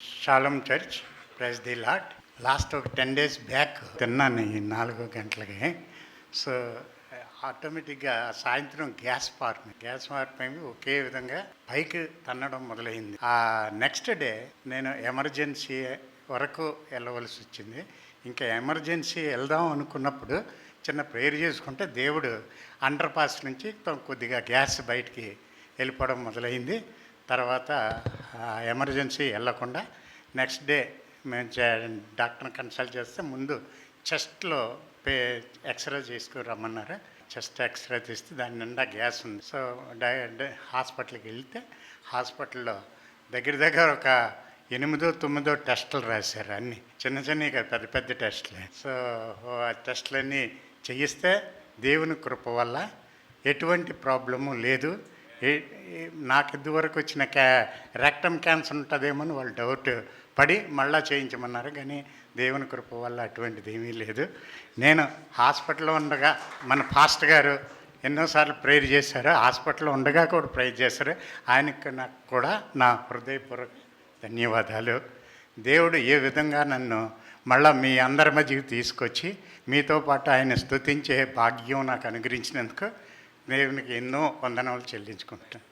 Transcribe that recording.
షాలం church, praise the lord. Last ఒక 10 days back తిన్నాను ఈ 4 గంటలకి. సో ఆటోమేటిక్గా సాయంత్రం గ్యాస్ ఫార్మింగ్ ఒకే విధంగా పైకి తన్నడం మొదలైంది. ఆ నెక్స్ట్ డే నేను ఎమర్జెన్సీ వరకు వెళ్ళవలసి వచ్చింది. ఇంకా ఎమర్జెన్సీ వెళ్దాం అనుకున్నప్పుడు చిన్న ప్రేయర్ చేసుకుంటే దేవుడు అండర్ పాస్ నుంచి కొద్దిగా గ్యాస్ బయటికి వెళ్ళిపోవడం మొదలైంది. తర్వాత ఎమర్జెన్సీ వెళ్ళకుండా నెక్స్ట్ డే మేము డాక్టర్ని కన్సల్ట్ చేస్తే ముందు చెస్ట్లో ఎక్స్రే చేసుకుని రమ్మన్నారు. చెస్ట్ ఎక్స్రే తీస్తే దాని నిండా గ్యాస్ ఉంది. సో హాస్పిటల్కి వెళ్తే హాస్పిటల్లో దగ్గర ఒక 8-9 టెస్టులు రాశారు. అన్నీ చిన్న పెద్ద పెద్ద టెస్టులే. సో ఆ టెస్టులన్నీ చేయిస్తే దేవుని కృప వల్ల ఎటువంటి ప్రాబ్లము లేదు. నాకు ఇదివరకు వచ్చిన రెక్టమ్ క్యాన్సర్ ఉంటుందేమో వాళ్ళు డౌట్ పడి మళ్ళా చేయించమన్నారు. కానీ దేవుని కృప వల్ల అటువంటిది ఏమీ లేదు. నేను హాస్పిటల్లో ఉండగా మన పాస్టర్ గారు ఎన్నోసార్లు ప్రేయర్ చేశారు. హాస్పిటల్లో ఉండగా కూడా ప్రేయర్ చేశారు. ఆయనకి నాకు కూడా నా హృదయపూర్వక ధన్యవాదాలు. దేవుడు ఏ విధంగా నన్ను మళ్ళీ మీ అందరి మధ్యకి తీసుకొచ్చి మీతో పాటు ఆయన స్తుతించే భాగ్యం నాకు అనుగ్రహించినందుకు దేవునికి ఎన్నో వందనాలు చెల్లించుకుంటాను.